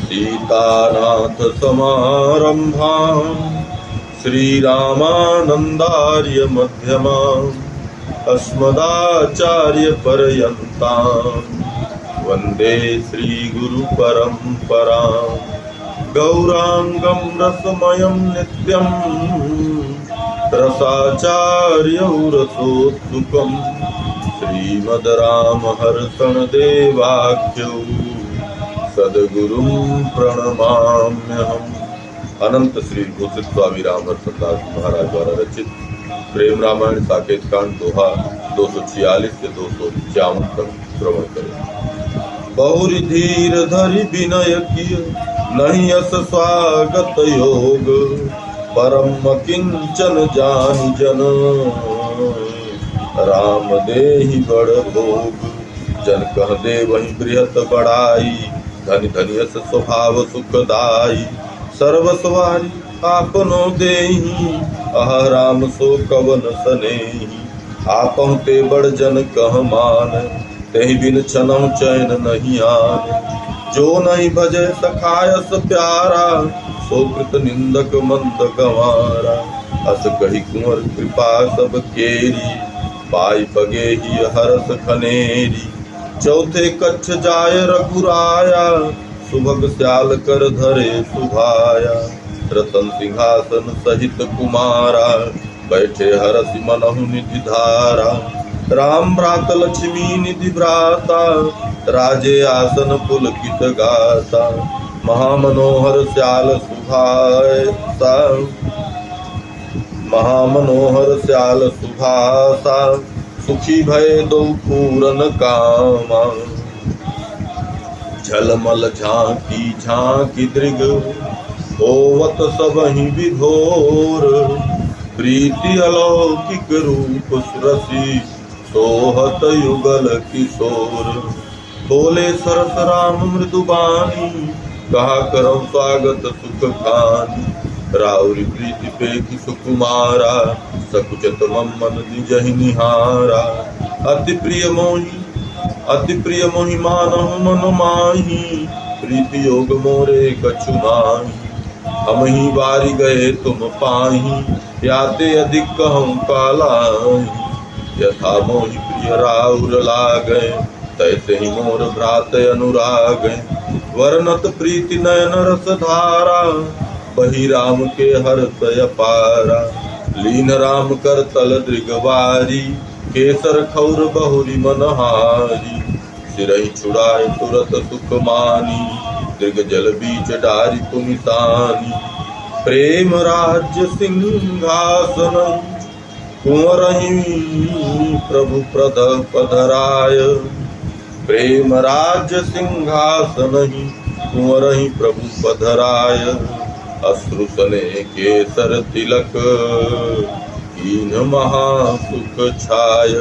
सीतानाथ समारंभां श्रीरामानन्दार्य मध्यमाम् अस्मदाचार्य पर्यन्तां वन्दे श्रीगुरुपरम्परां गौराङ्गं रसमयं नित्यं रसाचार्यौ रसोत्सुकं श्रीमद् रामहर्षणदेवाख्यौ सद्गुरुं प्रणमाम्यहम्। अनंत श्री घोषित स्वामी रामहर्षणदास महाराज द्वारा रचित प्रेम रामायण साकेत कांड दोहा 246 से 251 तक श्रवण करें। बहुरी धीर धरि विनय किय नहीं यस स्वागत योग परम किंचन जानि जन राम देहि बड़ भोग जन कह दे वही बृहत बड़ाई धनि धनि यस स्वभाव सुखदाई सर्वस्वारी आपनो देहि अह राम सो कवन सनेहि आपहु ते बड़ जन कह मान तेहि बिन छनहु चैन नहीं आन जो नहीं भजे सखायस प्यारा सो कृत निंदक मंद गंवारा अस कही कुंवर कृपा सब केरी पाई पगे ही हरस खनेरी चौथे कच्छ जाय रघुराया सुभग स्याल कर धरे सुभाया रतन सिंहासन सहित कुमारा बैठे हरसि मनहु निधि धारा राम भ्रात लक्ष्मी निधि भ्राता राजे आसन पुलकित गाता महामनोहर श्याल सुभासा महामनोहर श्याल सुभासा सुखी भय दो पूरन कामा झलमल झांकी झांकी दृग होवत सबहि विभोर प्रीति अलौकिक रूप सुरसी सोहत युगल किशोर बोले सरस राम मृदुबानी कहा करम स्वागत सुख खानी राउरी प्रीति पेखि सुकुमारा सकुचत मम्मन निजहि निहारा अति प्रिय मोहि मानहु मन माही प्रीति योग मोरे कछु नाही हम ही बारी गए तुम पाही याते अधिक कहूँ कालाई यथा मोहि प्रिय राउर लागे तैसे ही मोर भ्रात अनुराग वर्णत प्रीति नयन रस धारा बही राम के हर्ष अपारा लीन राम कर तल दृगवारी केसर खौर बहुरी मनहारी सिरहि छुड़ाए तुरत सुख मानी दृग जल बीच डारी तुमिसानी प्रेम राज्य सिंहासन कुंवरहि प्रभु प्रद पधराय प्रेम राज्य सिंहासन ही कुंवरहि प्रभु पधराय अश्रुसने केसर तिलक कीन महासुख छाय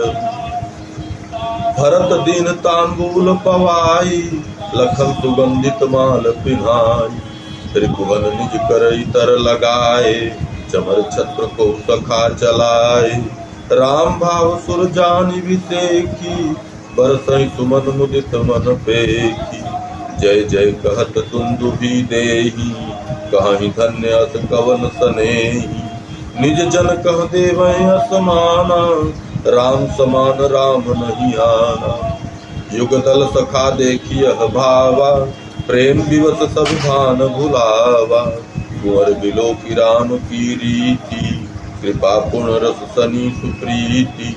भरत दीन तांबूल पवाई लखन सुगंधित माल पिन्हाई त्रिभुवन निज कर इतर लगाए चमर छत्र को सखा चलाए राम भाव सुर जानि विसेखी बरसहि सुमन मुदित मन पेखी जय जय कहत दुंदुभि देहि कहीं धन्य अस कवन सनेहि निज जन कह देवै असमाना राम समान राम नहीं आना युगदल सखा देखिय भावा प्रेम विवश सब भान भुलावा कुंवर बिलो की राम की रीति कृपा पूर्ण रस सनी सुप्रीति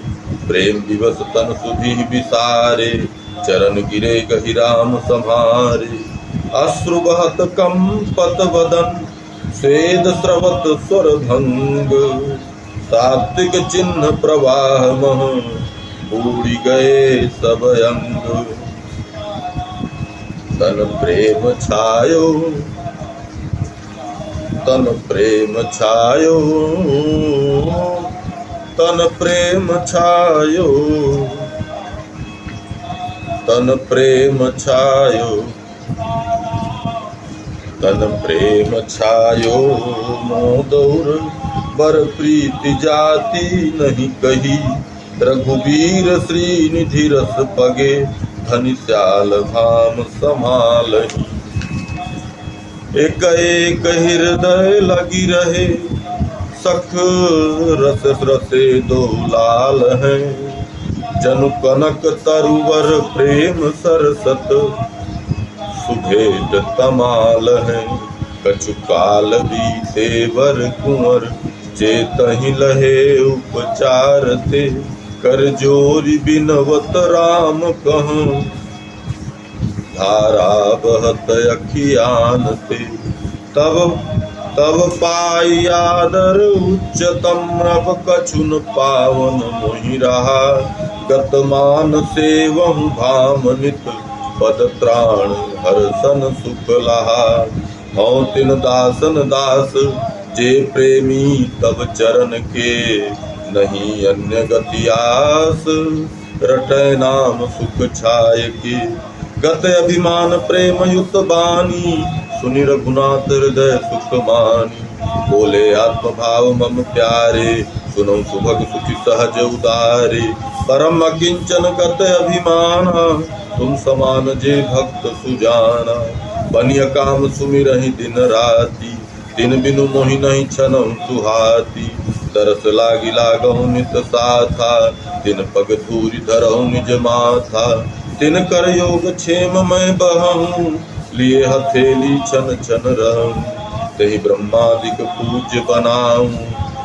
प्रेम विवश तन सुधि विसारे चरण गिरे गहि राम सम्हारे अश्रु बहत कंपत वदन स्वेद स्रवत स्वर भंग सात्विक चिन्ह प्रवाह मह बूढ़ी गए सब अंग तन प्रेम छायो तन प्रेम छायो तन प्रेम छायो तन प्रेम छायो तन प्रेम छायो मोदौर बर प्रीति जाति नहीं कही रघुबीर श्री निधि रस पगे धनि श्याल धाम संभालहि एक एक हृदय लगी रहे, सख रस रसे दो लाल हैं। जनु कनक तरुवर प्रेम सरसत, सुभेद तमाल है। कछु काल बीते वर कुंवर, चेतहि लहे उपचार ते। कर जोरी बिनवत राम कहूं, धारा बहत अखियान ते। तब पाई आदर उच्चतम, अब कछुन पावन मोहि रहा। गतमान सेवहु धाम नित, पद त्राण हर्षन सुख लहा। हौं तिन दासन दास, जे प्रेमी तब चरण के। नहीं अन्य गति आस, रटै नाम सुख छाय के। गत अभिमान प्रेम युत बानी, सुनि रघुनाथ हृदय सुख मानी। बोले आत्म भाव मम प्यारे, सुनो सुभग सुखी सहज उदारे। परम अकिंचन गत अभिमाना, तुम समान जे भक्त सुजाना। बनिय काम सुमिरहि दिन राति, दिन बिनु मोहि नहीं छनौ सुहाती। तरस लागी लागहु नित साथा, दिन पग धूरि धरहु निज माथा। तिन कर योग क्षेम मैं बहऊं, लिए हथेली छन छन रहूं। तहि ब्रह्मादिक पूज्य बनाऊं,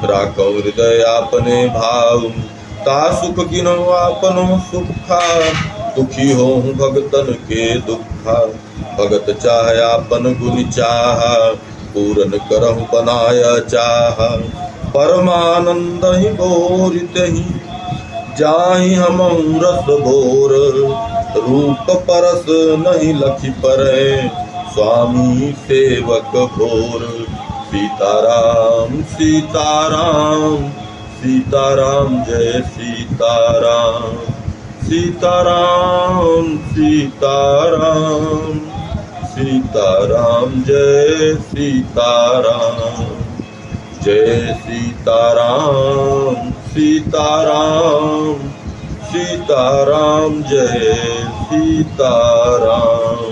राखौ हृदय आपने भाऊ। ता सुख किनो आपनो सुखा, दुखी होहूं भगतन के दुखा। भगत चाह आपन गुण चाहा, पूरन करहु बनाय चाहा। परमानंद ही बोरितहि, जाहि हमहु रस भोर। रूप परस नहीं लखि परै, स्वामी सेवक भोर। सीताराम सीताराम सीताराम जय सीताराम। सीताराम सीताराम सीताराम जय सीताराम। जय सीताराम सीताराम सीताराम जय सीताराम।